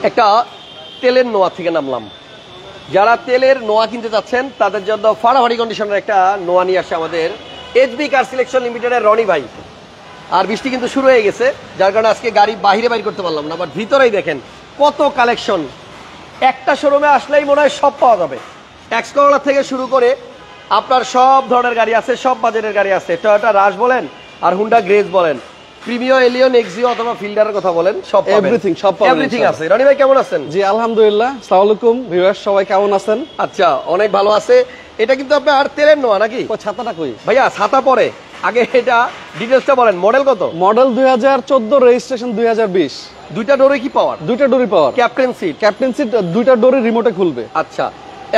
একটা তেলের নোয়া থেকে নামলাম। যারা তেলের নোয়া কিনতে চাচ্ছেন তাদের জন্য ফাড়াফাড়ি কন্ডিশনের একটা নোয়া নিয়ে আসে আমাদের এইচবি কার সিলেকশন লিমিটেডের রনি ভাই। আর বৃষ্টি কিন্তু শুরু হয়ে গেছে, যার কারণে আজকে গাড়ি বাইরে বাইর করতে পারলাম না, বাট ভিতরেই দেখেন কত কালেকশন। একটা শোরুমে আসলেই মনে হয় সব পাওয়া যাবে। এক্স করোলা থেকে শুরু করে আপনার সব ধরনের গাড়ি আছে, সব বাজেটের গাড়ি আছে। টয়োটা রাশ বলেন আর হুন্ডা গ্রেজ বলেন, প্রিমিও, এলিয়ন, এক্সিও অথবা ফিল্ডারের কথা বলেন, সব এভরিথিং সব পাবেন, এভরিথিং আছে। রনি ভাই কেমন আছেন? জি আলহামদুলিল্লাহ। আসসালামু আলাইকুম ভিউয়ার্স, সবাই কেমন আছেন? আচ্ছা, অনেক ভালো আছে। এটা কিন্তু আপনার তেলের নোয়া নাকি? ছাতাটা কই ভাইয়া? ছাতা পরে আগে এটা ডিটেইলসটা বলেন। মডেল কত? Model 2014, registration 2020। দুইটা ডোরে কি পাওয়ার? দুইটা ডোরি power. Captain seat. Captain seat দুইটা ডোরি রিমোটে খুলবে। আচ্ছা,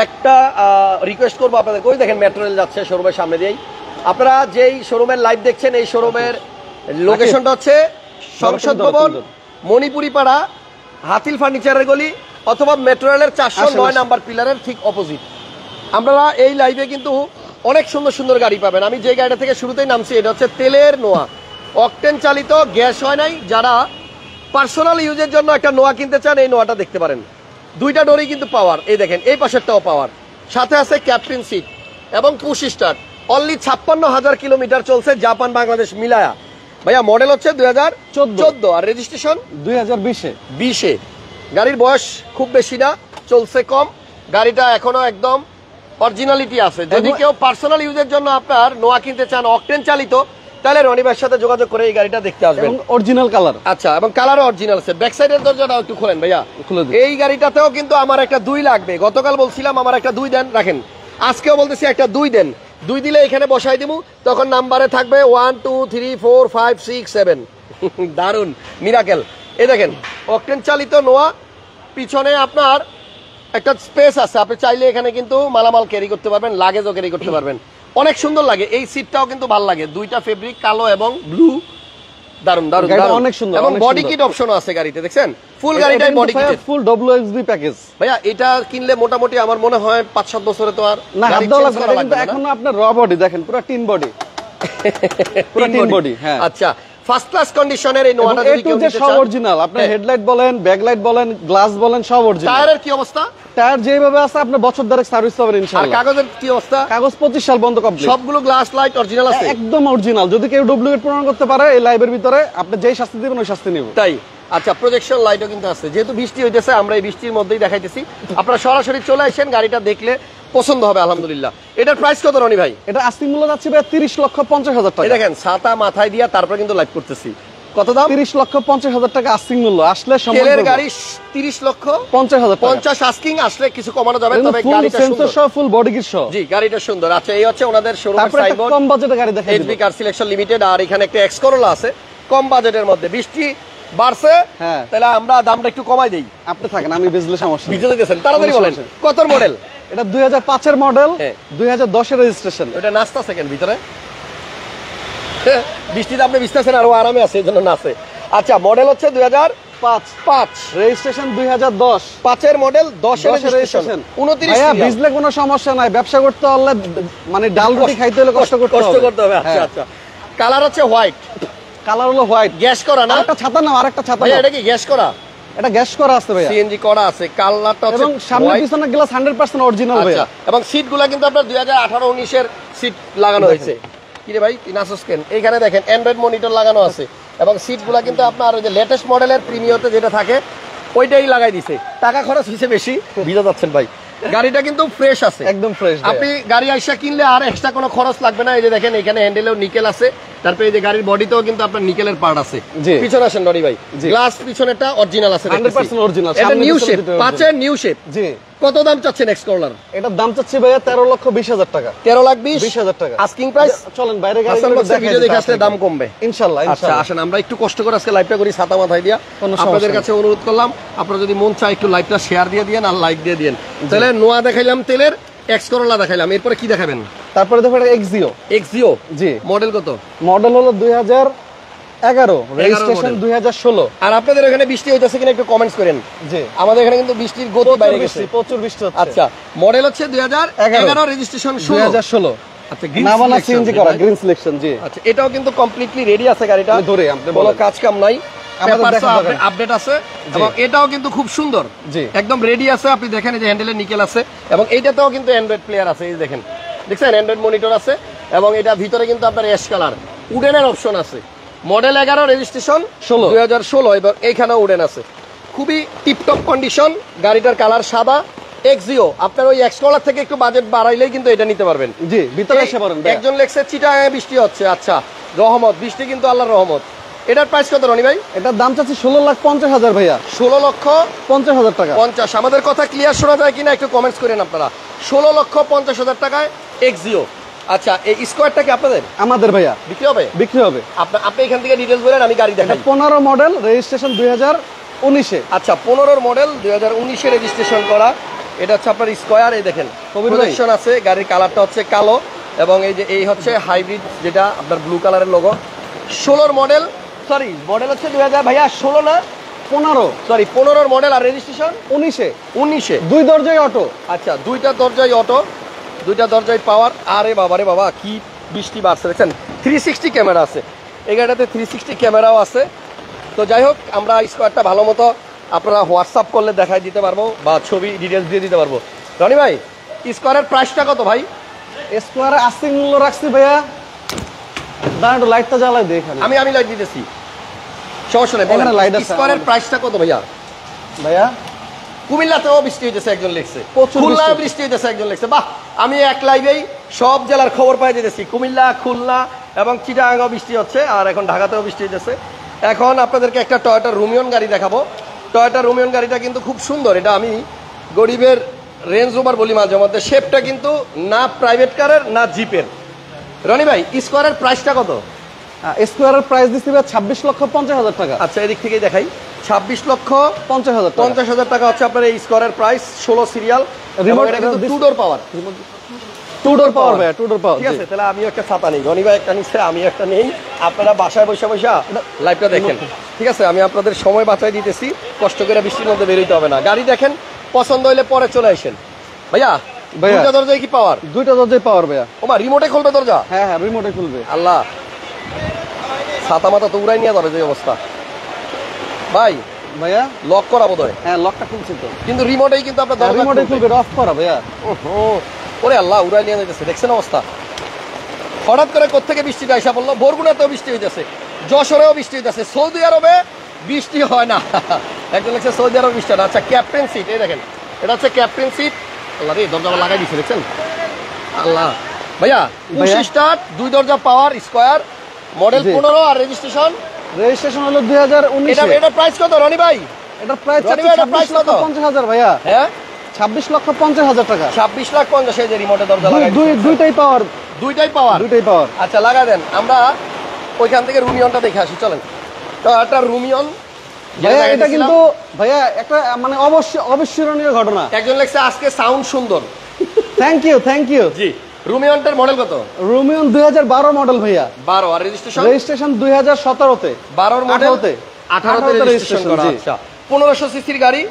একটা রিকোয়েস্ট করবো আপনাদের, কই দেখেন মেট্রো রেল যাচ্ছে শোরুমের সামনে দিয়েই। আপনারা যেই শোরুমের লাইভ দেখছেন এই শোরুমের লোকেশনটা হচ্ছে সংসদ ভবন, মণিপুরি পাড়া, হাতিল ফার্নিচারের গলি অথবা মেট্রো রেলের 409 নাম্বার পিলারের ঠিক অপোজিট। আপনারা এই লাইভে কিন্তু অনেক সুন্দর সুন্দর গাড়ি পাবেন। আমি যে গাড়িটা থেকে শুরুতেই নামছি এটা হচ্ছে তেলের নোয়া, অকটেন চালিত, গ্যাস হয় নাই। যারা পার্সোনাল ইউজের জন্য একটা নোয়া কিনতে চান এই নোয়াটা দেখতে পারেন। দুইটা ডোরই কিন্তু পাওয়ার, এই দেখেন এই পাশেরটাও পাওয়ার, সাথে আছে ক্যাপ্টেন সিট এবং পুশ স্টার্ট। অনলি 56,000 কিলোমিটার চলছে জাপান বাংলাদেশ মিলায়া। ভাইয়া মডেল হচ্ছে 2014 আর রেজিস্ট্রেশন 2020-এ। গাড়ির বয়স খুব বেশি না, চলছে কম। গাড়িটা এখনো একদম অরিজিনালিটি আছে। যদি কেউ পার্সোনাল ইউজের জন্য আপনার নোয়া কিনতে চান অকটেন চালিত, তাহলে রনি ভাইয়ের সাথে যোগাযোগ করে এই গাড়িটা দেখতে আসবেন। Original colour. আচ্ছা, এবং কালারও অরিজিনাল আছে। ব্যাক সাইডের দরজাটা একটু খোলেন ভাইয়া। এই গাড়িটাতেও কিন্তু আমার একটা 2 লাগবে। গতকাল বলছিলাম আমার একটা 2 দেন, রাখেন। আজকেও বলতেছি একটা 2 দেন। 2 দিলে এখানে বসাই দিব, তখন নাম্বারে থাকবে 1 2 3 4 5 6 7। দারুন, মিরাকেল। এই দেখেন অকটেন চালিত নোয়া, পিছনে আপনার একটা স্পেস আছে, আপনি চাইলে এখানে কিন্তু মালামাল ক্যারি করতে পারবেন, লাগেজও ক্যারি করতে পারবেন। অনেক সুন্দর লাগে। এই সিটটাও কিন্তু ভালো লাগে, দুইটা ফেব্রিক, কালো এবং ব্লু। দারুন দারুন দারুন, অনেক সুন্দর। এবং বডি কিট অপশনও আছে গাড়িতে, দেখছেন? ফুল গাড়িটাই বডি কিট, ফুল WXB প্যাকেজ। ভাইয়া এটা কিনলে মোটামুটি আমার মনে হয় 5-7 বছরে তো আর না হাত দেওয়া লাগবে না, কিন্তু এখনো আপনার র বডি দেখেন, পুরো টিন বডি, পুরো টিন বডি। হ্যাঁ, আচ্ছা, ফার্স্ট ক্লাস কন্ডিশনের এই নোয়াটা যদি কেউ নিতে চান, সব অরিজিনাল। আপনার হেডলাইট বলেন, ব্যাকলাইট বলেন, গ্লাস বলেন, সব অরিজিনাল। টায়ারের কি অবস্থা? টায়ার যেভাবে আছে আপনার বছর দেড়েক সার্ভিস পাবেন ইনশাআল্লাহ। আর কাগজের কি অবস্থা? কাগজ 25 সাল বন্ধ কমপ্লিট। সবগুলো গ্লাস লাইট অরিজিনাল আছে, একদম অরিজিনাল। যদি কেউ ডুপ্লিকেট প্রমাণ করতে পারে এই লাইভের ভিতরে আপনি যেই শাস্তি দিবেন ওই শাস্তি নিব। তাই? আচ্ছা, প্রজেকশন লাইটও কিন্তু আছে। যেহেতু বৃষ্টি হইতেছে আমরা এই বৃষ্টির মধ্যেই দেখাইতেছি, আপনারা সরাসরি চলে আসেন, গাড়িটা দেখলে পছন্দ হবে আলহামদুলিল্লাহ। এটার প্রাইস কত রনি ভাই? এটা আস্তিক মূল্য যাচ্ছে ভাই 30,50,000 টাকা। দেখেন ছাতা মাথায় দিয়া তারপর কিন্তু লাইভ করতেছি। কত দাম? 30,50,000 টাকা আস্তিক মূল্য। আসলে তেলের গাড়ি 30,50,000 50 আস্কিং, আসলে কিছু কমানো যাবে, তবে গাড়িটা সুন্দর, সহ ফুল বডি কিট সহ। জি, গাড়িটা সুন্দর। আচ্ছা, এই হচ্ছে ওনাদের শোরুমের সাইনবোর্ড, কম বাজেটের গাড়ি দেখাই এইচবি কার সিলেকশন লিমিটেড। আর এখানে একটা এক্স করোলা আছে কম বাজেটের মধ্যে। বৃষ্টি বাড়ছে, হ্যাঁ, তাহলে আমরা দামটা একটু কমাই দেই। আপনি থাকেন, আমি বুঝলে সমস্যা। ভিজে দিতেছেন, তাড়াতাড়ি বলেন কত মডেল? এটা 2005 এর মডেল, 2010 এর রেজিস্ট্রেশন। এটা নাস্তা সেকেন্ড ভিতরে বৃষ্টিতে আপনি ভিজতেছেন, আরো আরামে আছে, এই জন্য নাচে। আচ্ছা, মডেল হচ্ছে 2005, রেজিস্ট্রেশন 2010। 5 এর মডেল, 10 এর রেজিস্ট্রেশন, 29। ভাইয়া ভিজলে কোনো সমস্যা নাই, ব্যবসা করতে হলে মানে ডাল রুটি খাইতে হলে কষ্ট করতে হবে। আচ্ছা আচ্ছা, কালার হচ্ছে হোয়াইট, কালার হলো হোয়াইট। গ্যাস করা না? একটা ছাতা নাও, আরেকটা ছাতা ভাই এটা কি গ্যাস করা? এটা গ্যাস করা আছে ভাইয়া, সিএনজি করা আছে। কালারটা হচ্ছে এবং সামনে পিছনে গ্লাস 100% অরিজিনাল ভাইয়া। এবং সিটগুলো কিন্তু আপনার 2018-19 এর সিট লাগানো হয়েছে। কি রে ভাই নাসস কেন? এইখানে দেখেন অ্যান্ড্রয়েড মনিটর লাগানো আছে, এবং সিটগুলো কিন্তু আপনার ওই যে লেটেস্ট মডেলের প্রিমিয়তে যেটা থাকে ওইটাই লাগাই দিছে। টাকা খরচ হয়েছে বেশি, ভিজা যাচ্ছেন ভাই। গাড়িটা কিন্তু ফ্রেশ আছে, একদম ফ্রেশ। আপনি গাড়ি আইসা কিনলে আর এক্সট্রা কোনো খরচ লাগবে না। এই যে দেখেন এখানে হ্যান্ডেলেও নিকেল আছে, তারপরে এই যে গাড়ির বডিতেও কিন্তু আপনার নিকেলের পার্ট আছে। পিছনে আসেন রনি ভাই, গ্লাস পিছনেটা অরিজিনাল আছে, 100% অরিজিনাল। এটা নিউ শেপ, 5 এর নিউ শেপ। জি, কত দাম চাচ্ছেন এক্স করোলার? এটার দাম চাচ্ছি ভাইয়া 13,20,000 টাকা। 13,20,000 টাকা আস্কিং প্রাইস। চলেন বাইরে গাড়ি ভিডিও দেখে আসলে দাম কমবে ইনশাআল্লাহ। আচ্ছা আসেন, আমরা একটু কষ্ট করে আজকে লাইভটা করি ছাতা মাথায় দিয়া। আপনাদের কাছে অনুরোধ করলাম, আপনারা যদি মন চায় একটু লাইভটা শেয়ার দিয়ে দিয়েন আর লাইক দিয়ে দিয়েন। তাহলে নোয়া দেখাইলাম তেলের, এক্স করোলা দেখাইলাম, এরপরে কি দেখাবেন? তারপরে দেখো এটা এক্সিও। জি, মডেল কত? মডেল হলো 2011, রেজিস্ট্রেশন 2016। আর আপনাদের এখানে বৃষ্টি হইতেছে কিনা একটু কমেন্টস করেন। জি, আমাদের এখানে কিন্তু বৃষ্টির গতি বাইরে গেছে, প্রচুর বৃষ্টি হচ্ছে। আচ্ছা, মডেল হচ্ছে 2011, রেজিস্ট্রেশন 2016। আচ্ছা, নামানা সিএনজি করা, গ্রিন সিলেকশন। জি, আচ্ছা, এটাও কিন্তু কমপ্লিটলি রেডি আছে গাড়িটা, ধরে আপনি কোনো কাজ কাম নাই। আপডেট আছে এবং এটাও কিন্তু খুব সুন্দর, একদম রেডি আছে। আপনি দেখেন এই যে হ্যান্ডেলের নিকেল আছে এবং এইটাতেও কিন্তু অ্যান্ড্রয়েড প্লেয়ার আছে, এই দেখেন দেখছেন অ্যান্ড্রয়েড মনিটর আছে এবং এটা ভিতরে কিন্তু আপনার অ্যাশ কালার উডেনের অপশন আছে। মডেল 11, রেজিস্ট্রেশন 2016 এবং এইখানেও উডেন আছে। খুবই টিপটপ কন্ডিশন, গাড়িটার কালার সাদা। এক্সিও আপনার ওই এক্সকলার থেকে একটু বাজেট বাড়াইলেই কিন্তু এটা নিতে পারবেন। জি, ভিতরে এসে পারেন। একজন লেখছে চিটাগাঙে বৃষ্টি হচ্ছে, আচ্ছা রহমত, বৃষ্টি কিন্তু আল্লাহর রহমত। এটার প্রাইস কত রনি ভাই? এটার দাম চাচ্ছি 16,50,000 ভাইয়া। 16,50,000 টাকা। 50। আমাদের কথা ক্লিয়ার শোনা যায় কিনা একটু কমেন্টস করেন আপনারা। 16,50,000 টাকায় এক্সিও। আচ্ছা, এই স্কোয়ারটা কি আপনাদের? আমাদের ভাইয়া। বিক্রি হবে? বিক্রি হবে। আপনি এখান থেকে ডিটেইলস বলেন, আমি গাড়ি দেখাই। 15 মডেল, রেজিস্ট্রেশন 2019 এ। আচ্ছা, 15 মডেল, 2019 এ রেজিস্ট্রেশন করা। এটা হচ্ছে আপনার স্কোয়ার। এই দেখেন প্রজেকশন আছে, গাড়ির কালারটা হচ্ছে কালো এবং এই যে এই হচ্ছে হাইব্রিড, যেটা আপনার ব্লু কালারের লোগো। 16 মডেল, সরি মডেল হচ্ছে 2000 ভাইয়া, 16 না 15, সরি 15 মডেল আর রেজিস্ট্রেশন 19 এ। 2 দরজায় অটো। আচ্ছা, 2টা দরজায় অটো, 2টা দরজায় পাওয়ার। আরে বাবা রে বাবা, কি বৃষ্টি বাড়ছে দেখছেন। 360 ক্যামেরা আছে এই গাড়িটাতে, 360 ক্যামেরাও আছে। তো যাই হোক, আমরা স্কোয়ারটা ভালো মতো আপনারা হোয়াটসঅ্যাপ করলে দেখাই দিতে পারবো বা ছবি ডিটেলস দিয়ে দিতে পারবো। রনি ভাই, স্কোয়ারের প্রাইসটা কত ভাই? স্কোয়ারে আস্তিক মূল্য রাখছি ভাইয়া। দাঁড়ান একটু লাইটটা জ্বালাই দিই এখানে। আমি লাইট দিতেছি, সমস্যা নেই। বলেন স্কোয়ারের প্রাইসটা কত ভাইয়া? ভাইয়া কুমিল্লাতেও বৃষ্টি হইতেছে একজন লিখছে, খুলনায় বৃষ্টি হইতেছে একজন লিখছে। বাহ, আমি এক লাইভেই সব জেলার খবর পাই যেতেছি। কুমিল্লা, খুলনা এবং চিটাগাঙেও বৃষ্টি হচ্ছে, আর এখন ঢাকাতেও বৃষ্টি হইতেছে। এখন আপনাদেরকে একটা টয়োটা রুমিয়ন গাড়ি দেখাবো। টয়োটা রুমিয়ন গাড়িটা কিন্তু খুব সুন্দর। এটা আমি গরিবের রেঞ্জ ওভার বলি মাঝে মধ্যে। শেপটা কিন্তু না প্রাইভেট কারের না জিপের। রনি ভাই, স্কোয়ারের প্রাইসটা কত? স্কোয়ারের প্রাইস দিচ্ছি 26,50,000 টাকা। আচ্ছা, এদিক থেকেই দেখাই। 26,50,000 টাকা হচ্ছে আপনার এই স্কোয়ারের প্রাইস। 16 সিরিয়াল, টু ডোর পাওয়ার। টু ডোর পাওয়ার ভাইয়া, টু ডোর পাওয়ার। ঠিক আছে, তাহলে আমিও একটা ছাতা নেই, রনি ভাই একটা নিচ্ছে, আমি একটা নেই। আপনারা বাসায় বসে লাইভটা দেখেন। ঠিক আছে, আমি আপনাদের সময় বাঁচাই দিতেছি, কষ্ট করে বৃষ্টির মধ্যে বেরোইতে হবে না। গাড়ি দেখেন, পছন্দ হইলে পরে চলে আসেন। ভাইয়া, 2টা দরজায় কি পাওয়ার? 2টা দরজায় পাওয়ার ভাইয়া। ওমা, রিমোটে খুলবে দরজা? হ্যাঁ, রিমোটে খুলবে। আল্লাহ, ছাতা মাথা তো উড়াই নিয়ে যাবে যে অবস্থা। ভাই ভাইয়া লক করা বোধহয়। হ্যাঁ, লকটা খুলছি তো, কিন্তু রিমোটেই কিন্তু আপনার দরজা রিমোটে খুলবে, অফ করা ভাইয়া। ওরে আল্লাহ, উড়াই নিয়ে যাইতেছে, দেখছেন অবস্থা। হঠাৎ করে কোত্থেকে বৃষ্টিটা আইসা পড়লো। বরগুনাতেও বৃষ্টি হইতেছে, যশোরেও বৃষ্টি হইতেছে, সৌদি আরবে বৃষ্টি হয় না। একজন লিখছে সৌদি আরবে বৃষ্টি হয় না। আচ্ছা, ক্যাপ্টেন সিট, এই দেখেন, এটা হচ্ছে ক্যাপ্টেন সিট। আল্লাহ রে, দরজা লাগাই দিচ্ছে, দেখছেন আল্লাহ। ভাইয়া 25 স্টার্ট, 2 দরজা পাওয়ার, স্কোয়ার, মডেল 15 আর রেজিস্ট্রেশন হলো 2019। এটা প্রাইস কত রনি ভাই? এটার প্রাইস 26,50,000 ভাইয়া। হ্যাঁ, 26,50,000 টাকা। 26,50,000। এই যে রিমোটে দরজা লাগাই, দুইটাই পাওয়ার। দুইটাই পাওয়ার। আচ্ছা, লাগা দেন, আমরা ওইখান থেকে রুমিয়নটা দেখে আসি, চলেন। তো একটা রুমিয়ন, এটা কিন্তু ভাইয়া একটা মানে অবিস্মরণীয় ঘটনা। একজন লেখছে আজকে সাউন্ড সুন্দর। Thank you. জি, রুমিয়নটার মডেল কত? রুমিয়ন 2012 মডেল ভাইয়া। 12 আর রেজিস্ট্রেশন 2017 তে। 12 মডেল 18 তে রেজিস্ট্রেশন করা। আচ্ছা, 1500 সিসির গাড়ি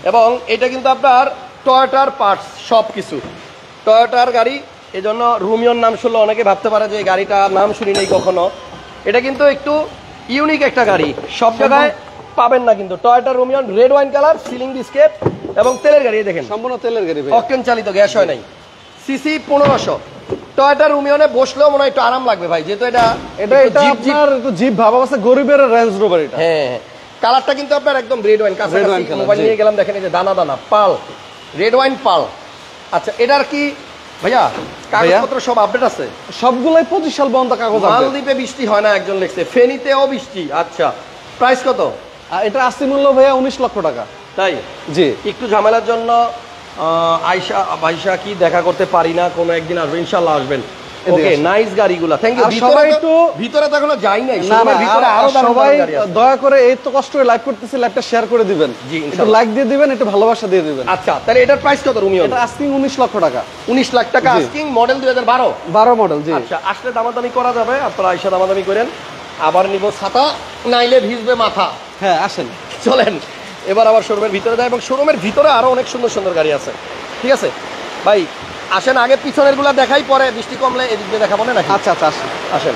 এবং এটা কিন্তু আপনার টয়োটার পার্টস সবকিছু টয়োটার গাড়ি। এজন্য রুমিয়ন নাম শুনলে অনেকে ভাবতে পারে যে এই গাড়িটা নাম শুনি নেই কখনো। এটা কিন্তু একটু ইউনিক একটা গাড়ি, সব জায়গায় পাবেন না কিন্তু। Toyota Rumion, red wine colour, ceiling ডিস্কেট এবং তেলের গাড়ি। দেখেন সম্পূর্ণ তেলের গাড়ি, অকটেন চালিত, গ্যাস হয় নাই। সিসি 1500। টয়োটা রুমিয়নে বসলেও মনে হয় একটু আরাম লাগবে ভাই, যেহেতু এটা আপনার একটু জিপ ভাব আছে, গরিবের রেঞ্জ রোভার এটা। হ্যাঁ, কালারটা কিন্তু আপনার একদম রেড ওয়াইন। কাছাকাছি মোবাইল নিয়ে গেলাম, দেখেন এই যে দানা দানা পাল, রেড ওয়াইন পাল। আচ্ছা, এটার কি ভাইয়া কাগজপত্র সব আপডেট আছে? সবগুলাই 25 সাল পর্যন্ত কাগজ আপডেট। মালদ্বীপে বৃষ্টি হয় না একজন লিখছে, ফেনীতেও বৃষ্টি। আচ্ছা, প্রাইস কত? এটা আস্তি মূল্য ভাইয়া 19 লক্ষ টাকা। তাই? জি। একটু ঝামেলার জন্য আয়শা কি দেখা করতে পারি না, কোনো একদিন আসবে, ইনশাআল্লাহ আসবেন। ওকে, নাইস গাড়িগুলা, থ্যাংক ইউ। সবাই একটু ভিতরে তো এখনো যাই নাই, ভিতরে আরো সবাই দয়া করে এই তো কষ্ট করে লাইভ করতেছি, লাইভটা শেয়ার করে দিবেন, জি একটু লাইক দিয়ে দিবেন, একটু ভালোবাসা দিয়ে দিবেন। আচ্ছা, তাহলে এটার প্রাইস কত রুমিয়ন? এটা আস্কিং 19 লক্ষ টাকা। 19 লাখ টাকা আস্কিং, মডেল 2012 মডেল। জি। আচ্ছা, আসলে দামাদামি করা যাবে, আপনারা আয়শা দামাদামি করেন। আবার নিব ছাতা, নাইলে ভিজবে মাথা। হ্যাঁ, আসেন, চলেন এবার আবার শোরুমের ভিতরে যায় এবং শোরুমের ভিতরে আরো অনেক সুন্দর সুন্দর গাড়ি আছে। ঠিক আছে ভাই, আসেন আগে পিছনের গুলা দেখাই, পরে বৃষ্টি কমলে এদিক দিয়ে দেখাবো না নাকি? আচ্ছা, আসেন।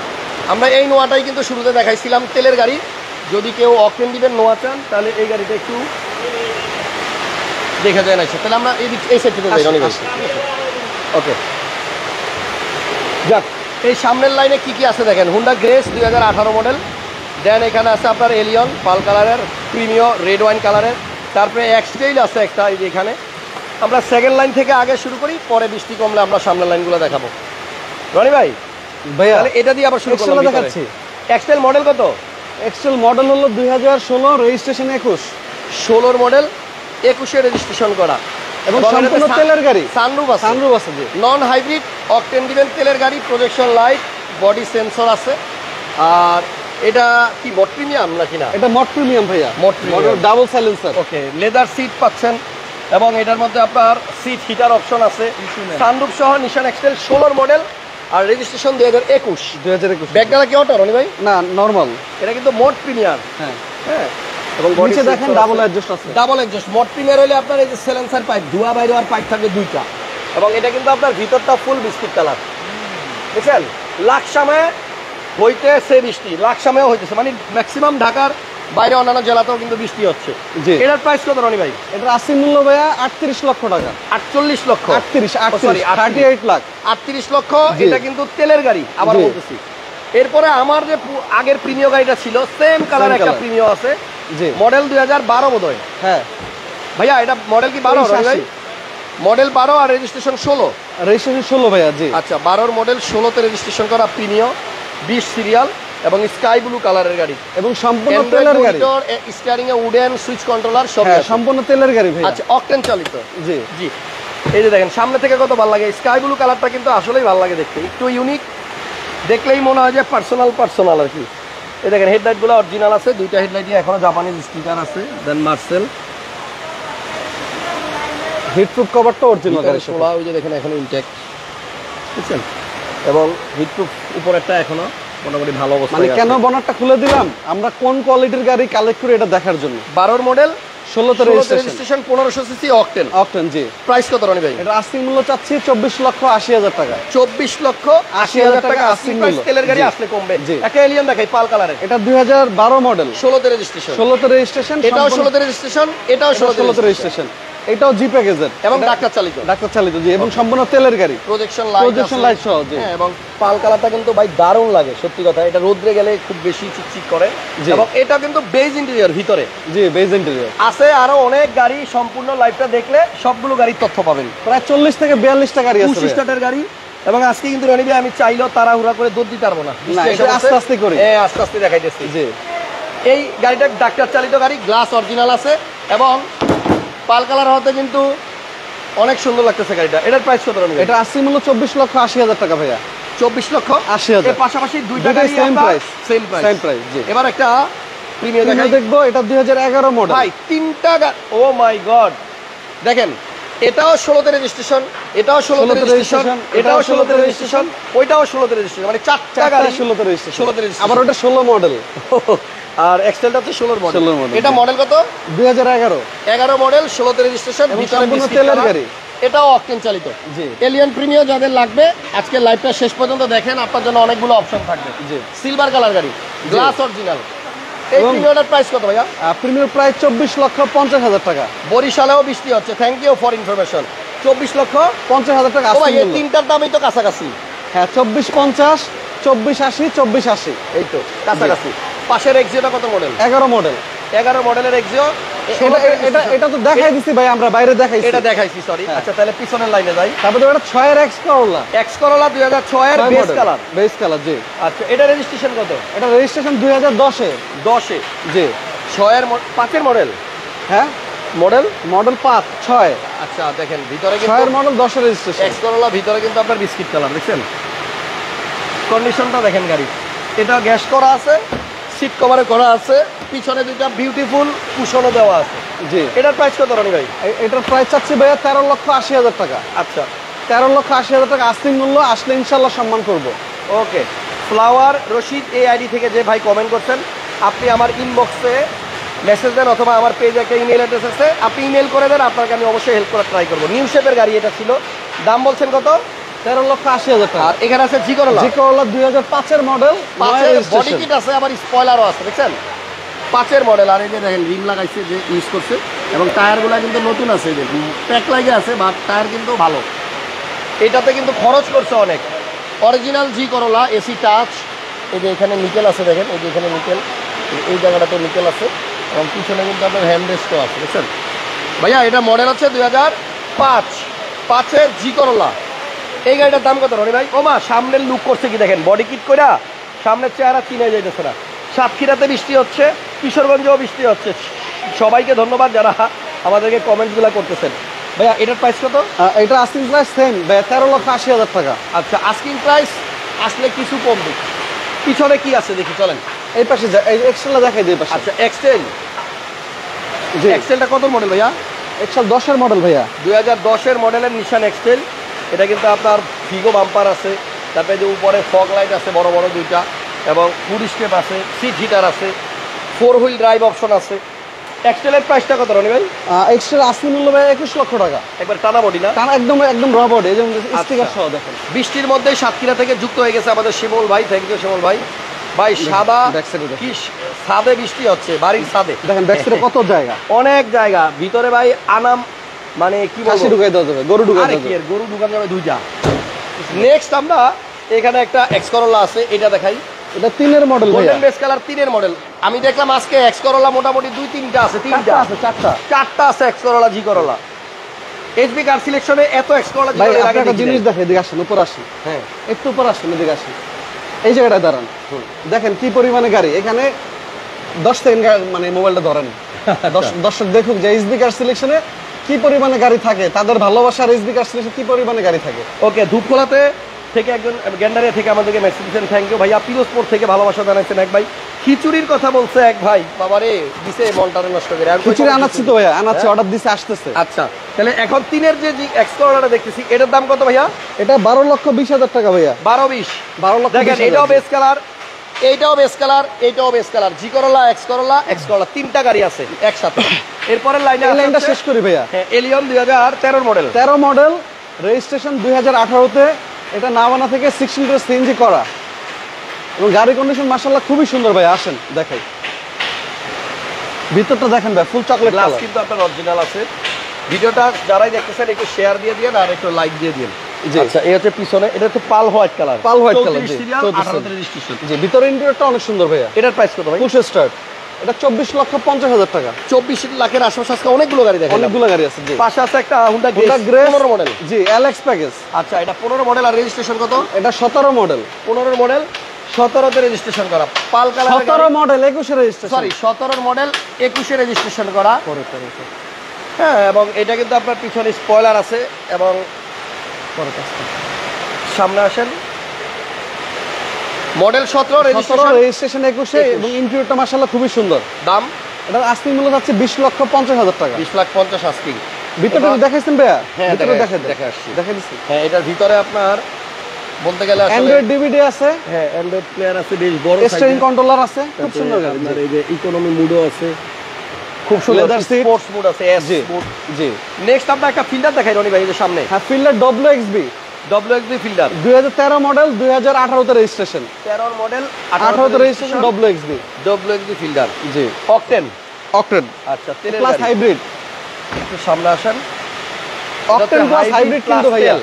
আমরা এই নোয়াটাই কিন্তু শুরুতে দেখাইছিলাম, তেলের গাড়ি। যদি কেউ অকটেন দিবেন নোয়া চান তাহলে এই গাড়িটা একটু দেখা যায় না, তাহলে আমরা এই সাইড থেকে যাই রনি ভাই। ওকে, যাক, এই সামনের লাইনে কি কি আছে দেখেন। হুন্ডা গ্রেস 2018 মডেল, দেন এখানে আছে আপনার এলিয়ন পাল কালারের, প্রিমিয় রেড ওয়াইন কালারের, তারপরে এক্সটেইল আছে একটা এই যে এখানে। আমরা সেকেন্ড লাইন থেকে আগে শুরু করি, পরে বৃষ্টি কমলে আমরা সামনের লাইনগুলো দেখাবো। রনি ভাই ভাইয়া তাহলে এটা দিয়ে আবার শুরু করলাম, দেখাচ্ছি। এক্সটেল মডেল কত? এক্সেল মডেল হলো 2016, রেজিস্ট্রেশন 21। 16 মডেল, 21-এ রেজিস্ট্রেশন করা এবং সম্পূর্ণ তেলের গাড়ি, সানরুফ আছে, সানরুফ আছে জি। নন হাইব্রিড, অকটেন দিবেন তেলের গাড়ি, প্রজেকশন লাইট, বডি সেন্সর আছে। আর এটা কি মড প্রিমিয়াম নাকি না? এটা মড প্রিমিয়াম ভাইয়া, মড প্রিমিয়াম, ডাবল সাইলেন্সার। ওকে, লেদার সিট পাচ্ছেন এবং এটার মধ্যে আপনার সিট হিটার অপশন আছে, সানরুফ সহ নিশান এক্সটেল 16 মডেল আর রেজিস্ট্রেশন 2021। ব্যাকডালা কি অটো রনি ভাই? না, নরমাল। এটা কিন্তু মড প্রিমিয়াম। হ্যাঁ হ্যাঁ, এবং নিচে দেখেন ডাবল অ্যাডজাস্ট আছে। ডাবল এক্সজস্ট মড প্রিমিয়ার হলে আপনার এই যে সাইলেন্সার পাইপ, ধোয়া বাইরে আর পাইপ থাকবে দুইটা, এবং এটা কিন্তু আপনার ভিতরটা ফুল বিস্কিট কালার। বুঝছেন, লাকসামে হইতেছে বৃষ্টি, লাকসামেও হইতেছে, মানে ম্যাক্সিমাম ঢাকার বাইরে অন্যান্য জেলাতেও কিন্তু বৃষ্টি হচ্ছে। জি। এটার প্রাইস কত রনি ভাই? এটার আস্তিক মূল্য ভাইয়া 38 লক্ষ টাকা। 48 লক্ষ, 38 লাখ। 38 লক্ষ। জি। এটা কিন্তু তেলের গাড়ি, আবার জি। বলতেছি। এরপরে আমার যে আগের প্রিমিয় গাড়িটা ছিল, সেম কালার একটা কালার। প্রিমিয় আছে, জি। মডেল 2012 বোধহয়। হ্যাঁ ভাইয়া এটা মডেল কি 12 রনি ভাই? 80 মডেল 12 আর রেজিস্ট্রেশন 16। রেজিস্ট্রেশন 16 ভাইয়া জি। আচ্ছা, 12 মডেল 16তে রেজিস্ট্রেশন করা প্রিমিয়, 20 সিরিয়াল এবং স্কাই ব্লু কালারের গাড়ি, এবং সম্পূর্ণ তেলের গাড়ি। স্টিয়ারিং এ উডেন সুইচ কন্ট্রোলার সব হ্যাঁ, আছে। সম্পূর্ণ তেলের গাড়ি ভাইয়া। আচ্ছা, অকটেন চালিত। জি জি, এই যে দেখেন সামনে থেকে কত ভালো লাগে, স্কাই ব্লু কালারটা কিন্তু আসলেই ভালো লাগে দেখতে, একটু ইউনিক, দেখলেই মনে হয় যে পার্সোনাল আর কি। এই দেখেন হেডলাইটগুলো অরিজিনাল আছে, দুইটা হেডলাইটই এখনো জাপানিজ স্টিকার আছে, দেন মার্সেল হিটপ্রুফ কভারটা অরিজিনাল গাড়ি। ষোলা, ওই যে দেখেন এখনো ইনটেক্ট, বুঝছেন, এবং হিটপ্রুফ উপরেরটা এখনো মোটামুটি ভালো অবস্থা। মানে কেন বনারটা খুলে দিলাম, আমরা কোন কোয়ালিটির গাড়ি কালেক্ট করি এটা দেখার জন্য। 12 মডেল 16তে রেজিস্ট্রেশন 1500 সিসি অকটেন। অকটেন জি। প্রাইস কত রনি ভাই? এটা আস্তিক মূল্য চাচ্ছি 24 লক্ষ 80 হাজার টাকা। 24 লক্ষ 80 হাজার টাকা আস্তিক প্রাইস, তেলের গাড়ি আসলে কমবে। জি। একটা এলিয়ন দেখাই পাল কালারের, এটা 2012 মডেল, 16তে রেজিস্ট্রেশন। 16তে রেজিস্ট্রেশন, এটাও 16তে রেজিস্ট্রেশন, এটাও 16তে 16তে রেজিস্ট্রেশন। এটাও জি প্যাকেজের এবং ডাক্তার চালিত, ডাক্তার চালিত জি, এবং সম্পূর্ণ তেলের গাড়ি, প্রজেকশন প্রজেকশন লাইট সহ জি। হ্যাঁ, এবং পাল কালারটা কিন্তু ভাই দারুণ লাগে সত্যি কথা, এটা রোদ্রে গেলে খুব বেশি চিকচিক করে। জি। এবং এটা কিন্তু বেজ ইন্টেরিয়র ভিতরে জি, বেজ ইন্টেরিয়র আছে, আরো অনেক গাড়ি, সম্পূর্ণ লাইভটা দেখলে সবগুলো গাড়ির তথ্য পাবেন। প্রায় 40 থেকে 42টা গাড়ি আছে 25 স্টার্টের গাড়ি। এবং আজকে কিন্তু রনি ভাই আমি চাইলেও তাড়াহুড়া করে দৌড় দিতে পারবো না, এটা আস্তে আস্তে করি। হ্যাঁ, আস্তে আস্তে দেখাইতেছি। জি। এই গাড়িটা ডাক্তার চালিত গাড়ি, গ্লাস অরিজিনাল আছে এবং পাল কালার হতে কিন্তু অনেক সুন্দর লাগতেছে গাড়িটা। এটার প্রাইস কত রনি? এটা আস্তিক মূল্য 24 লক্ষ 80 হাজার টাকা ভাইয়া। 24 লক্ষ 80 হাজার। এর পাশাপাশি দুইটা দুইটাই গাড়ি same price, same same price, জি। এবার একটা প্রিমিয়ার প্রিমিয়ার দেখাই দেখবো, এটা 2011 মডেল ভাই, তিনটা ও মাই গড, দেখেন এটাও 16তে রেজিস্ট্রেশন, এটাও 16তে রেজিস্ট্রেশন, এটাও 16তে রেজিস্ট্রেশন, ওইটাও 16তে রেজিস্ট্রেশন, মানে চারটা গাড়ি 16তে রেজিস্ট্রেশন। 16তে রেজিস্ট্রেশন। আবার ওটা 16 মডেল, আর এক্সেলটা হচ্ছে 16 মডেল। 16 মডেল, এটা মডেল কত? 2011 11 মডেল, 16তে রেজিস্ট্রেশন, এবং ভিতরে সম্পূর্ণ বিস্কিট তেলের কালার। গাড়ি। এটাও অকটেন চালিত জি। এলিয়ন প্রিমিয়ার যাদের লাগবে আজকে লাইভটা শেষ পর্যন্ত দেখেন, আপনার জন্য অনেকগুলো অপশন থাকবে। জি। সিলভার কালার গাড়ি, গ্লাস অরিজিনাল। এই এবং প্রিমিয়ারের প্রাইস কত ভাইয়া? প্রিমিয়ার প্রায় 24 লক্ষ 50 হাজার টাকা। বরিশালেও বৃষ্টি হচ্ছে, থ্যাংক ইউ ফর ইনফরমেশন। 24 লক্ষ 50 হাজার টাকা ও ভাই, আস্তিক এই মূল্য। তিনটার দামই তো কাছাকাছি। হ্যাঁ, 2450, 2480, 2480। এই তো কাছাকাছি। পাশের এক্সিওটা কত মডেল? 11 মডেল। 11 মডেলের এক্সিও। এটা তো দেখাই দিছি ভাই, আমরা বাইরে দেখাইছি। এটা দেখাইছি, সরি। হ্যাঁ। আচ্ছা, তাহলে পিছনের লাইনে যাই। তারপরে এটা 6 এর এক্স করলা, এক্স করোলা 2006 এর বেস কালার। বেস কালার জি। আচ্ছা, এটা রেজিস্ট্রেশন কত? এটা রেজিস্ট্রেশন 2010 এ। 10 এ। জি। 6 এর 5 এর মডেল। হ্যাঁ, মডেল মডেল 5 6। আচ্ছা, দেখেন ভিতরে 6 কিন্তু এর মডেল 10 এর রেজিস্ট্রেশন। এক্স করোলা ভিতরে কিন্তু আপনার বিস্কিট কালার, দেখছেন কন্ডিশনটা দেখেন গাড়ি। এটা গ্যাস করা আছে, সিট কভারে করা আছে, পিছনে দুইটা বিউটিফুল কুশনও দেওয়া আছে। জি। এটার প্রাইস কত রনি ভাই? এটার প্রাইস চাচ্ছি ভাইয়া 13 লক্ষ 80 হাজার টাকা। আচ্ছা, 13 লক্ষ 80 হাজার টাকা আস্তিক মূল্য, আসলে ইনশাআল্লাহ সম্মান করব। ওকে। ফ্লাওয়ার রশিদ এই আইডি থেকে যে ভাই কমেন্ট করছেন, আপনি আমার ইনবক্সে মেসেজ দেন অথবা আমার পেজে একটা ইমেল অ্যাড্রেস আছে, আপনি ইমেল করে দেন, আপনাকে আমি অবশ্যই হেল্প করার ট্রাই করবো। নিউ শেপের গাড়ি এটা ছিল, দাম বলছেন কত? 13 লক্ষ 80 হাজার টাকা। আর এখানে আছে জি করোলা। জি করলা 2005 এর মডেল, 9 এর বডি রেজিস্ট্রেশন। কিট আছে, আবার স্পয়লারও আছে, দেখছেন 5-এর মডেল, আর এই যে দেখেন রিম লাগাইছে যে ইউজ করছে, এবং টায়ারগুলো কিন্তু নতুন আছে, এই যে প্যাক লাগে আছে, বাট টায়ার কিন্তু ভালো। এটাতে কিন্তু খরচ করছে অনেক। অরিজিনাল জি করোলা, এসি টাচ, এই যে এখানে নিকেল আছে দেখেন, এই যে এখানে নিকেল, এই জায়গাটাতে নিকেল আছে, এবং পিছনে কিন্তু আপনার হ্যান্ড রেস্টও আছে, বুঝছেন ভাইয়া। এটা মডেল হচ্ছে 2005-এর জি করোলা। এই গাড়িটার দাম কত রনি ভাই? ও মা, সামনের লুক করছে কি দেখেন, বডি কিট কইরা সামনের চেহারা চিনে যাইতেছে না। সাতক্ষীরাতে বৃষ্টি হচ্ছে, কিশোরগঞ্জেও বৃষ্টি হচ্ছে। সবাইকে ধন্যবাদ যারা আমাদেরকে কমেন্টসগুলো করতেছেন। ভাইয়া এটার প্রাইস কত? এটা আস্কিং প্রাইস সেম ভাইয়া, 13,80,000 টাকা। আচ্ছা, আস্কিং প্রাইস আসলে কিছু কম দিক। পিছনে কি আছে দেখি চলেন। এই পাশে এই এক্সেলটা দেখাই দিই পাশে। আচ্ছা, এক্সেল, জি এক্সেলটা কত মডেল ভাইয়া? এক্সেল 10-এর মডেল ভাইয়া, 2010-এর মডেলের নিশান এক্সেল। এটা কিন্তু আপনার ফিগো বাম্পার আছে, তারপরে যে উপরে ফগ লাইট আছে বড় বড় দুইটা, এবং ফুড স্টেপ আছে, সিট হিটার আছে, 4 হুইল ড্রাইভ অপশন আছে। এক্সেলের প্রাইসটা কত রনি ভাই? এক্সেল আস্কিং মূল্য ভাই 21 লক্ষ টাকা। একবার টানা বডি না? টানা একদম একদম র বডি, এই যে স্টিকার সহ দেখেন। বৃষ্টির মধ্যে সাতক্ষীরা থেকে যুক্ত হয়ে গেছে আমাদের শিমুল ভাই, থ্যাংক ইউ শিমুল ভাই। ভাই সাদা কি ছাদে বৃষ্টি হচ্ছে, বাড়ির ছাদে দেখেন ব্যাক সাইডে কত জায়গা, অনেক জায়গা। ভিতরে ভাই আনাম মানে কি খাসি বলবো, ঢুকাই দেওয়া যাবে, গরু ঢুকাই আরে দেওয়া কি যাবে। এর, গরু ঢুকানো যাবে দুইটা। নেক্সট আমরা এখানে একটা এক্স করোলা আছে, এটা দেখাই। এটা 3-এর মডেল ভাইয়া, গোল্ডেন বেস কালার 3-এর মডেল। আমি দেখলাম আজকে এক্স করোলা মোটামুটি 2-3টা আছে, 3টা আছে, 4টা আছে এক্স করোলা জি করোলা। এইচবি কার সিলেকশনে এত এক্স করোলা জি ভাই। করোলা আপনি একটা জিনিস দেখেন, এদিকে আসেন, উপর আসেন, হ্যাঁ একটু উপর আসেন, এদিকে আসেন, এই জায়গাটায় দাঁড়ান, দেখেন কি পরিমাণে গাড়ি এখানে। 10 সেকেন্ড মানে মোবাইলটা ধরেন, দর্শক দেখুক যে এইচবি কার সিলেকশনে কি পরিমাণে গাড়ি থাকে, তাদের ভালোবাসার এইচবি কার সিলেকশনে কি পরিমাণে গাড়ি থাকে। ওকে, ধূপখোলাতে থেকে একজন গ্যান্ডারিয়া থেকে আমাদেরকে মেসেজ দিচ্ছেন, থ্যাংক ইউ ভাইয়া। পিরোজপুর থেকে ভালোবাসা জানাচ্ছেন এক ভাই। খিচুড়ির কথা বলছে এক ভাই, বাবারে দিছে মনটারে নষ্ট করে। খিচুড়ি আনাচ্ছি তো ভাইয়া, আনাচ্ছি, অর্ডার দিছে, আসতেছে। আচ্ছা, তাহলে এখন 3-এর যে এক্স করোলাটা দেখতেছি, এটার দাম কত ভাইয়া? এটা 12,20,000 টাকা ভাইয়া, 12-20। 12,20,000। দেখেন এটাও বেস কালার, এইটাও বেস কালার, এইটাও বেস কালার। জি করোলা, এক্স করোলা, এক্স করোলা, 3টা গাড়ি আছে একসাথে। এরপরের লাইনে এই লাইনটা শেষ করি ভাইয়া। হ্যাঁ, এলিয়ন 2013 মডেল, 13 মডেল, রেজিস্ট্রেশন 2018-তে। এটা নাভানা থেকে 16 সিএনজি করা, এবং গাড়ি কন্ডিশন মাশাআল্লাহ খুবই সুন্দর ভাই। আসেন দেখাই, ভিতরটা দেখেন ভাই, ফুল চকলেট গ্লাস কালার। কিন্তু আপনার অরিজিনাল আছে। ভিডিওটা যারাই দেখতেছেন একটু শেয়ার দিয়ে দিন আর একটু লাইক দিয়ে দিন। জি। আচ্ছা, এই হচ্ছে পিছনে, এটা হচ্ছে pearl white colour, pearl white colour, জি, 18 রেজিস্ট্রেশন। জি। ভিতরে ইন্টেরিয়রটা অনেক সুন্দর ভাইয়া। এটার প্রাইস কত ভাই? পুশ স্টার্ট, এটা 24,50,000 টাকা। 24 লাখের আশেপাশে আজকে অনেকগুলো গাড়ি দেখেন। অনেকগুলো গাড়ি আছে, জি। পাশে আছে একটা Honda Honda Grace Grace 15 model. জি, এলএক্স প্যাকেজ। আচ্ছা, এটা 15 মডেল, আর রেজিস্ট্রেশন কত? এটা 17 মডেল। 15 মডেল, 17তে রেজিস্ট্রেশন করা, pearl colour. 17 model, 21 registration, sorry 17 model, 21 registration করা। হ্যাঁ, এবং এটা কিন্তু আপনার পিছনে স্পয়লার আছে, এবং সামনে আসেন মডেল 17 রেজিস্ট্রেশন 21, এবং ইন্টেরিয়রটা মাশাআল্লাহ খুবই সুন্দর। দাম এটা আস্কিং মূল্য যাচ্ছে 20,50,000 টাকা। 20,50,000 আস্কিং। ভিতরে দেখাইছেন ভাইয়া? হ্যাঁ, ভিতরে দেখে দেখে আসছি। দেখে দিচ্ছি। হ্যাঁ, এটার ভিতরে আপনার বলতে গেলে আসলে অ্যান্ড্রয়েড ডিভিডি আছে, হ্যাঁ অ্যান্ড্রয়েড প্লেয়ার আছে, বেশ বড় স্টিয়ারিং কন্ট্রোলার আছে, খুব সুন্দর গাড়ি। আপনার এই যে ইকোনমি মুডও আছে, খুব সুন্দর Leather seat, স্পোর্টস মুড আছে, এস জি মুড। জি। নেক্সট আমরা একটা ফিল্ডার দেখাই রনি ভাই, এই যে সামনে হ্যাঁ, Fielder WXB, WXB Fielder 2013 model, 2018-তে রেজিস্ট্রেশন। 13 মডেল, 18-তে রেজিস্ট্রেশন, WXB। WXB ফিল্ডার, জি। অকটেন। অক্টেন আচ্ছা, তেলের প্লাস গাড়ি। হাইব্রিড। একটু সামনে আসেন। অক্টেন প্লাস হাইব্রিড কিন্তু ভাইয়া,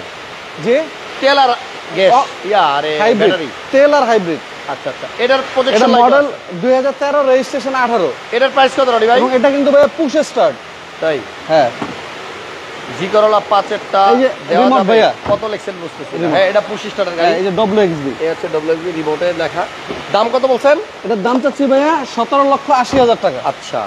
জি। তেল আর গ্যাস, ইয়া আরে হাইব্রিড, ব্যাটারি। তেল আর হাইব্রিড। আচ্ছা আচ্ছা, এটার এটা প্রজেকশন মডেল 2013, রেজিস্ট্রেশন 18। এটার প্রাইস কত রনি ভাই? এবং এটা কিন্তু ভাইয়া পুশ স্টার্ট। তাই হ্যাঁ, জি করোলা 5-এরটা এই যে দেওয়া remote যাবে। ভাইয়া। কত লেখছেন বুঝতেছি না। Remote। হ্যাঁ, এটা পুশ স্টার্টার গাড়ি। এই যে WXB, এই হচ্ছে WXB রিমোটে লেখা। দাম কত বলছেন? এটার দাম চাচ্ছি ভাইয়া 17,80,000 টাকা। আচ্ছা,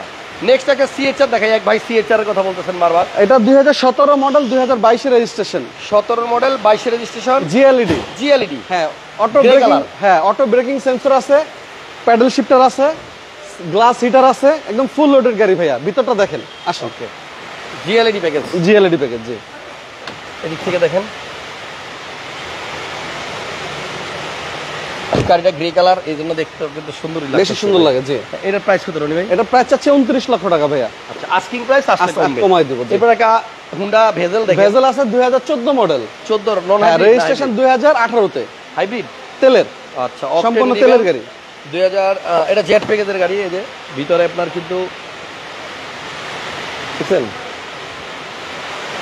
নেক্সট একটা সিএচআর দেখাই। এক ভাই সিএচআর এর কথা বলতেছেন বারবার। এটা 2017 মডেল, 2022 রেজিস্ট্রেশন, 17 মডেল, 22 রেজিস্ট্রেশন, জিএলইডি। জিএলইডি। হ্যাঁ, অটো Grey ব্রেকিং, color। হ্যাঁ অটো ব্রেকিং সেন্সর আছে, প্যাডেল শিফটার আছে, গ্লাস হিটার আছে, একদম ফুল লোডেড গাড়ি ভাইয়া। ভিতরটা দেখেন, আসুন। ওকে, জিএলইডি প্যাকেজ, জিএলইডি প্যাকেজ, জি। এদিক থেকে দেখেন। গাড়িটা গ্রে কালার, এই জন্য দেখতে কিন্তু সুন্দরই লাগছে, বেশি সুন্দর লাগে, জি। এটার প্রাইস কত রনি ভাই? এটা প্রাইস চাচ্ছে 29 লক্ষ টাকা ভাইয়া। আচ্ছা, আস্কিং প্রাইস আসলে কমবে, কমাই দেব। এরপর একটা হুন্ডা ভেজেল দেখেন। ভেজেল আছে 2014 মডেল, 14 নন হ্যাঁ রেজিস্ট্রেশন 2018-তে, হাইব্রিড তেলের, আচ্ছা, সম্পূর্ণ তেলের গাড়ি। 2000 এটা জেট প্যাকেজের গাড়ি। এই যে ভিতরে আপনার কিন্তু বুঝছেন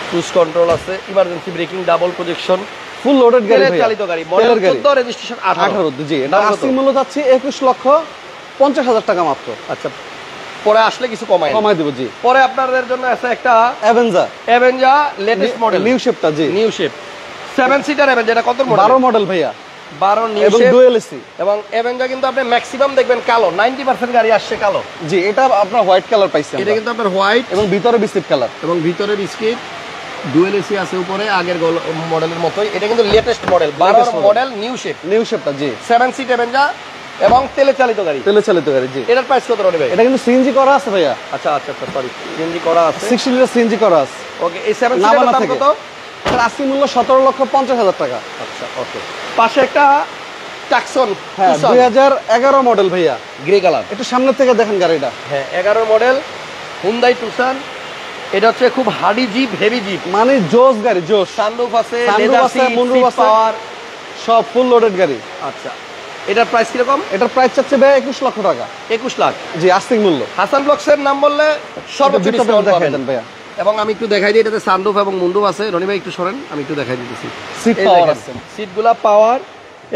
ক্রুজ কন্ট্রোল আছে, emergency breaking, double projection, full loaded গাড়ি ভাইয়া, চালিত গাড়ি, মডেল 14, রেজিস্ট্রেশন 18। 18 জি। এটা আস্কিং মূল্য যাচ্ছে 21,50,000 টাকা মাত্র। আচ্ছা, পরে আসলে কিছু কমাই দিব জি। পরে আপনাদের জন্য আছে একটা অ্যাভেঞ্জার লেটেস্ট মডেল, নিউ শেপটা জি, নিউ শেপ 7 সিটার অ্যাভেঞ্জার। এটা কত মডেল? 12 মডেল ভাইয়া, 12 নিউ এবং শেপ ডুয়াল এসি। এবং অ্যাভেঞ্জার কিন্তু আপনি ম্যাক্সিমাম দেখবেন কালো, 90% গাড়ি আসছে কালো। জি, এটা আপনার হোয়াইট কালার পাইছেন। এটা কিন্তু আপনার হোয়াইট এবং ভিতরে বিস্কিট কালার, এবং ভিতরে বিস্কিট, ডুয়েল এসি আছে উপরে আগের মডেলের মতোই। এটা কিন্তু লেটেস্ট মডেল, 12 মডেল নিউ শেপটা জি, 7 সিট অ্যাভেঞ্জার এবং তেলে চালিত গাড়ি। জি। এটার প্রাইস কত রনি ভাই? এটা কিন্তু সিএনজি করা আছে ভাইয়া। আচ্ছা সরি, সিএনজি করা আছে, 60 লিটার সিএনজি করা আছে। ওকে, এই 7 সিটের দাম কত? এর আস্কিং মূল্য 17,50,000 টাকা। আচ্ছা ওকে। পাশে একটা টাকসন, হ্যাঁ 2011 মডেল ভাইয়া, গ্রে কালার। একটু সামনে থেকে দেখেন গাড়িটা। হ্যাঁ 11 মডেল হুন্ডাই টুসান। এটা হচ্ছে খুব হার্ডি জিপ, হেভি জিপ, মানে জোস গাড়ি, জোস। সানরুফ আছে, সানরুফ লেদার আছে, সিট, মুনরুফ আছে, পাওয়ার, সব ফুল লোডেড গাড়ি। আচ্ছা, এটার প্রাইস কিরকম? এটার প্রাইস চাচ্ছে ভাই 21 লক্ষ টাকা। 21 লাখ জি, আস্কিং মূল্য। হাসান ব্লকসের নাম বললে সর্বোচ্চ ডিসকাউন্ট দেখাই পাবেন দেন ভাইয়া। এবং আমি একটু দেখাই দিই, এটাতে সানরুফ এবং মুন্ডুফ আছে। রনি ভাই একটু সরেন, আমি একটু দেখাই দিতেছি। সিট এই পাওয়ার দেখেন, আছে, সিটগুলা পাওয়ার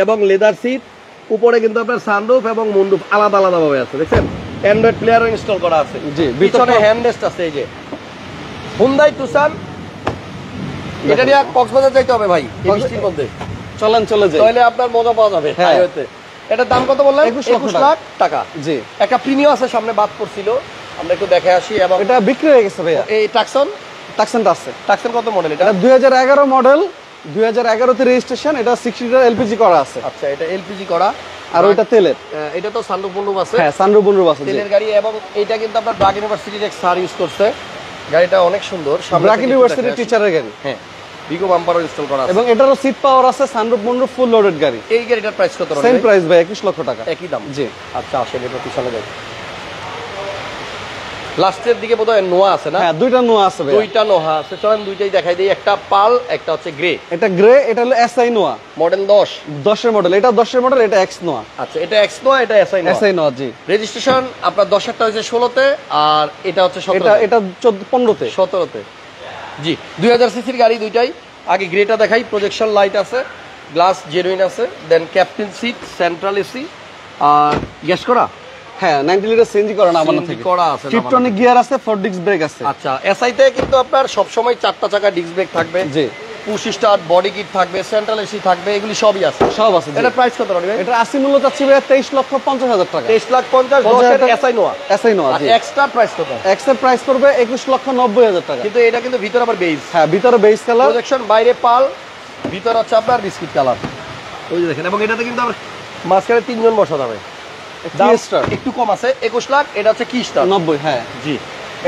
এবং লেদার সিট, উপরে কিন্তু আপনার সানরুফ এবং মুন্ডুফ আলাদা আলাদা ভাবে আছে, দেখছেন? অ্যান্ড্রয়েড প্লেয়ারও ইনস্টল করা আছে। জি, পিছনে হ্যান্ডরেস্ট আছে। এই যে হুন্ডাই টুসান, এটা নিয়ে কক্সবাজার যাইতে হবে ভাই এই বৃষ্টির মধ্যে, চলেন চলে যাই, তাহলে আপনার মজা পাওয়া যাবে হ্যাঁ। হাইওয়েতে। এটার দাম কত বললেন? 21 লাখ টাকা। জি। একটা প্রিমিয়াম আছে সামনে, বাদ পড়ছিল, আমরা একটু দেখে আসি। এবং এটা বিক্রি হয়ে গেছে ভাইয়া। এই টাকসন আছে। টাকসন কত মডেল? এটা এটা 2011 মডেল, 2011 তে রেজিস্ট্রেশন। এটা 60 লিটার এলপিজি করা আছে। আচ্ছা, এটা এলপিজি করা, আর ওইটা তেলের। এটা তো সানরুফ মুন্ডুফ আছে। হ্যাঁ, সানরুফ মুনরুফ আছে জি। তেলের গাড়ি। এবং এটা কিন্তু আপনার ব্রাক ইউনিভার্সিটির এক স্যার ইউজ করছে, গাড়িটা অনেক সুন্দর। ব্রাক ইউনিভার্সিটি টিচারের গাড়ি। হ্যাঁ, বিগো বাম্পারও ইনস্টল করা আছে এবং এটারও সিট পাওয়ার আছে, সানরুফ মুনরুফ ফুল লোডেড গাড়ি। এই গাড়িটার প্রাইস কত? সেম প্রাইস ভাই, 21 লক্ষ টাকা। একই দাম জি। আচ্ছা, আসেন এটা পিছনে যাই। লাস্টের দিকে বোধহয় নোয়া আছে না? হ্যাঁ, দুইটা নোয়া আছে ভাই। দুইটা নোহা আছে, চলেন দুইটাই দেখাই দিই। একটা পাল, একটা হচ্ছে গ্রে। এটা গ্রে, এটা হলো এসআই নোয়া, মডেল 10 10 এর মডেল। এটা 10 এর মডেল, এটা এক্স নোয়া। আচ্ছা, এটা এক্স নোয়া, এটা এসআই নোয়া। এসআই নোয়া জি। রেজিস্ট্রেশন আপনার 10 এরটা হয়েছে 16 তে, আর এটা হচ্ছে 17 এটা এটা 15 তে। 17 তে জি। 2000 সিসির গাড়ি দুইটাই। আগে গ্রেটা দেখাই। প্রজেকশন লাইট আছে, গ্লাস জেনুইন আছে, দেন ক্যাপ্টেন সিট, সেন্ট্রাল এসি, আর গ্যাস করা। হ্যাঁ, 90 লিটার সিএনজি করা না আমাদের CNG থেকে। করা আছে, টিপটনিক গিয়ার আছে, 4 ডিস্ক ব্রেক আছে। আচ্ছা, এসআই তে কিন্তু আপনার সব সময় 4টা চাকা ডিস্ক ব্রেক থাকবে, জি। পুশ স্টার্ট, বডি কিট থাকবে, সেন্ট্রাল এসি থাকবে, এগুলি সবই আছে। সব আছে জি। এটা প্রাইস কত রাখবে? এটা 80 মূল্য চাচ্ছি ভাই 23,50,000 টাকা। 23,50,000, 10 এর এসআই নোয়া। এসআই নোয়া জি। এক্সট্রা প্রাইস কত? এক্সের প্রাইস পড়বে 21,90,000 টাকা। কিন্তু এটা কিন্তু ভিতরে আবার বেজ। হ্যাঁ, ভিতরে বেজ কালার, প্রজেকশন, বাইরে পাল, ভিতরে হচ্ছে আপনার বিস্কিট কালার। ওই যে দেখেন। এবং এটাতে কিন্তু আবার মাঝখানে 3 জন বসা যাবে। দাম একটু কম আছে, 21 লাখ। এটা হচ্ছে কি স্টার 90। হ্যাঁ জি।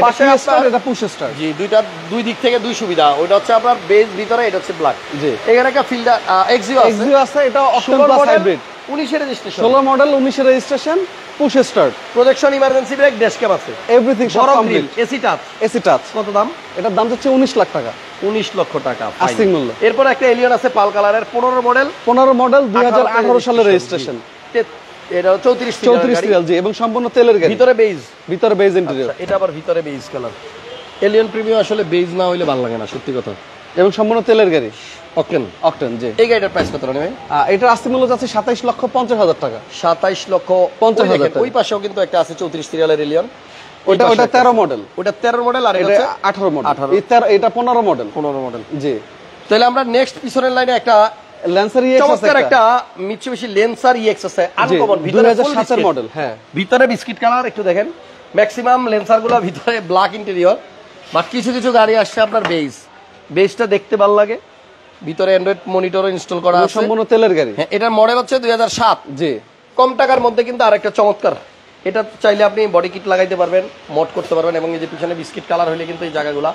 পাশে স্টার, এটা পুশ স্টার জি। দুই দিক থেকে দুই সুবিধা। ওইটা হচ্ছে আপনার বেজ ভিতরে, এটা হচ্ছে ব্ল্যাক জি। এখানে একটা ফিল্ডার এক্সিও আছে। এক্সিও আছে, এটা অপশন প্লাস হাইব্রিড। 19 এর রেজিস্ট্রেশন, 16 মডেল, 19 এর registration, push start, projection, emergency brake, dash cam আছে, এভরিথিং সব complete. AC touch. AC touch. কত দাম? এটার দাম হচ্ছে 19 লাখ টাকা। 19 লক্ষ টাকা আস্কিং মূল্য। এরপর একটা এলিয়ন আছে পাল কালারের, 15 মডেল, 15 মডেল, 2018 সালের রেজিস্ট্রেশন। এটা 34 সিরিয়াল জি। এবং সম্পূর্ণ তেলের গাড়ি, ভিতরে বেজ, ভিতরে বেজ ইন্টেরিয়র। এটা আবার ভিতরে বেজ কালার। এলিয়ন প্রিমিয়াম আসলে বেজ না হইলে ভালো লাগে না, সত্যি কথা। এবং সম্পূর্ণ তেলের গাড়ি, অকটেন। অকটেন জি। এই গাড়িটার প্রাইস কত রানি ভাই? এটার আস্কিং মূল্য যাচ্ছে 27,50,000 টাকা। 27,50,000 টাকা। ওই পাশেও কিন্তু একটা আছে 34 সিরিয়ালের এলিয়ন। ওটা 13 মডেল। ওটা 13 মডেল, আর এটা 18 মডেল। 18। এটা 15 মডেল। 15 মডেল জি। তাহলে আমরা নেক্সট পিছনের লাইনে একটা ল্যান্সার ইএক্স আছে, চমৎকার একটা মিৎসুবিশি ল্যান্সার ইএক্স আছে, আনকমন, ভিতরে 2007 এর মডেল। হ্যাঁ, ভিতরে বিস্কিট কালার। একটু দেখেন, ম্যাক্সিমাম ল্যান্সার গুলো ভিতরে ব্ল্যাক ইন্টেরিয়র, বাট কিছু কিছু গাড়ি আসছে আপনার বেজটা দেখতে ভালো লাগে। ভিতরে অ্যান্ড্রয়েড মনিটরও ইনস্টল করা আছে, সম্পূর্ণ তেলের গাড়ি। হ্যাঁ, এটার মডেল হচ্ছে 2007 জি। কম টাকার মধ্যে কিন্তু আরেকটা চমৎকার। এটা চাইলে আপনি বডি কিট লাগাইতে পারবেন, মড করতে পারবেন, এবং এই যে পিছনে বিস্কিট কালার হলে কিন্তু এই জায়গাগুলা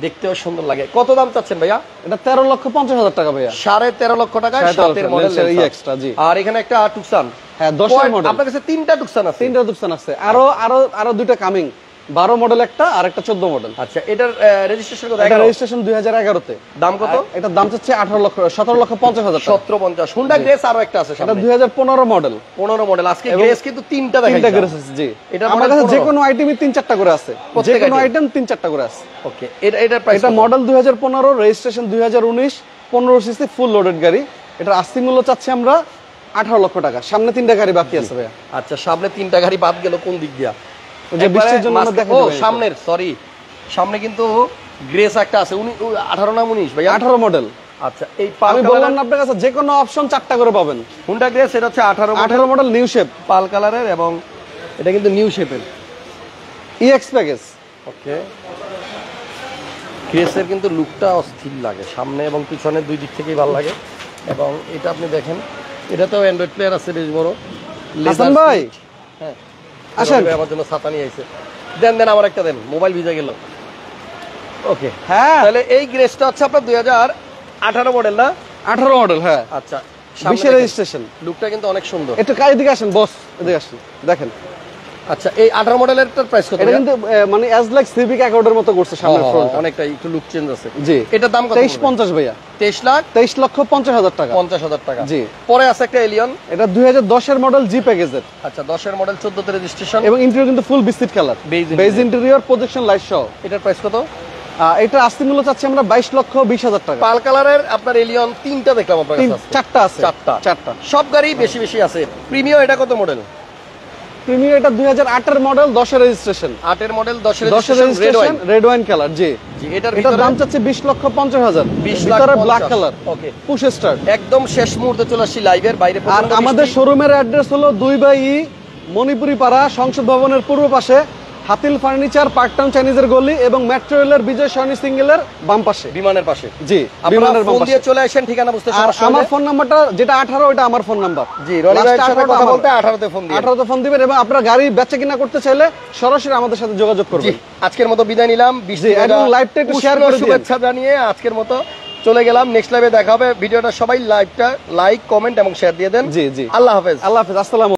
দেখতেও সুন্দর লাগে। কত দাম চাচ্ছেন ভাইয়া? এটা 13,50,000 টাকা ভাইয়া। 13.5 লক্ষ টাকা, 7 মডেল এক্সট্রা জি। আর এখানে একটা টুকসান। হ্যাঁ, 10 এর মডেল। আপনার কাছে 3টা টুকসান আছে? 3টা টুকসান আছে, আরো দুইটা কামিং। 12 মডেল একটা আর একটা 14 মডেল। আচ্ছা, এটার রেজিস্ট্রেশন কত? এটা রেজিস্ট্রেশন 2011 তে। দাম কত? এটার দাম হচ্ছে 17,50,000 টাকা। 1750। হুন্ডা গ্রেস আরো একটা আছে এটা সামনে। 2015 মডেল। 15 মডেল। আজকে গ্রেস কিন্তু তিনটা দেখাইছি। তিনটা গ্রেস আছে, জি। এটা আমার কাছে যে কোনো আইটেমই 3-4টা করে আছে। যে কোনো আইটেম 3-4টা করে আছে। ওকে, এটার প্রাইস? এটা model 2015, registration 2019, 15 CC full loaded গাড়ি। এটার আস্তি মূল্য চাচ্ছি আমরা 18 লক্ষ টাকা। সামনে 3টা গাড়ি বাকি আছে ভাইয়া। আচ্ছা, সামনে 3টা গাড়ি বাদ গেল কোন দিক দিয়া? যে বৃষ্টির জন্য আমরা দেখাই দিই। সামনের, সরি, সামনে কিন্তু গ্রেস একটা আছে। 18 না 19 ভাই? 18 মডেল। আচ্ছা, এই আমি বললাম না আপনার কাছে যে কোনো অপশন 4টা করে পাবেন। হুন্ডা গ্রেস এটা হচ্ছে 18 মডেল নিউ শেপ পাল কালারের, এবং এটা কিন্তু নিউ শেপের ইএক্স প্যাকেজ। ওকে, গ্রেসের কিন্তু লুকটা অস্থির লাগে, সামনে এবং পিছনে দুই দিক থেকেই ভালো লাগে। এবং এটা আপনি দেখেন, এটাতেও অ্যান্ড্রয়েড প্লেয়ার আছে বেশ বড়। হাসান ভাই, হ্যাঁ আসেন। আমার জন্য ছাতা নিয়ে আইছে। দেন আমার একটা দেন, মোবাইল ভিজে গেল। ওকে, হ্যাঁ তাহলে এই গ্রেসটা হচ্ছে আপনার 2018 মডেল না? 18 মডেল, হ্যাঁ। আচ্ছা, 20 রেজিস্ট্রেশন। লুকটা কিন্তু অনেক সুন্দর। একটু এদিকে আসেন বস, এদিকে আসেন দেখেন। আচ্ছা, এই 18 মডেলের প্রাইস কত? এটা কিন্তু মানে অ্যাজ লাইক সিভিক অ্যাকর্ডের মতো করছে সামনের ফ্রন্ট। অনেকটা একটু লুক চেঞ্জ আছে। জি। এটার দাম কত? 2350 ভাইয়া। 23,50,000 টাকা। 50,000 টাকা। জি। পরে আছে একটা এলিয়ন। এটা 2010 এর মডেল জি প্যাকেজের। আচ্ছা, 10 এর মডেল, 14 তে রেজিস্ট্রেশন, এবং ইন্টেরিয়র কিন্তু ফুল biscuit colour, beige interior, projection light সহ। এটার প্রাইস কত? এটা আস্তি মূল্য চাচ্ছি আমরা 22,20,000 টাকা। পাল কালারের আপনার এলিয়ন 3টা দেখলাম আপনার কাছে আছে। 4টা আছে। 4টা। সব গাড়ি বেশি বেশি আছে। প্রিমিয়াম এটা কত মডেল? প্রিমিয়ার এটা 2008 এর মডেল, 10 এর রেজিস্ট্রেশন। 8 এর মডেল, 10 এর 10 এর রেজিস্ট্রেশন, রেড ওয়াইন কালার। জি। এটার এটার দাম চাচ্ছি 20,50,000। 20 ভিতরে ব্ল্যাক 50,000 কালার। ওকে, পুশ স্টার্ট। একদম শেষ মুহূর্তে চলে আসছি লাইভের বাইরে। আর আমাদের শোরুমের অ্যাড্রেস হলো 2/E মণিপুরি পাড়া, সংসদ ভবনের পূর্ব পাশে, হাতিল ফার্নিচার, পার্কটাউন চাইনিজের গলি, এবং মেট্রো রেলের বিজয় সরণি সিঙ্গেলের বাম পাশে, বিমানের পাশে। জি, বিমানের ফোন দিয়ে চলে আসেন, ঠিকানা বুঝতে আর সমস্যা আমার হলে। ফোন নাম্বারটা যেটা 18, ওটা আমার ফোন নাম্বার। জি, রনি ভাইয়ের সাথে কথা বলতে 18 তে ফোন দিবেন। 18 তে ফোন দিবেন, এবং আপনারা গাড়ি বেচা কিনা করতে চাইলে সরাসরি আমাদের সাথে যোগাযোগ জি, করবেন। আজকের মতো বিদায় নিলাম। একদম লাইভটা একটু শেয়ার করে দিন। শুভেচ্ছা জানিয়ে আজকের মতো চলে গেলাম। নেক্সট লাইভে দেখা হবে। ভিডিওটা সবাই লাইক, কমেন্ট এবং শেয়ার দিয়ে দেন। জি জি, আল্লাহ হাফেজ। আল্লাহ হাফেজ, আসসালামু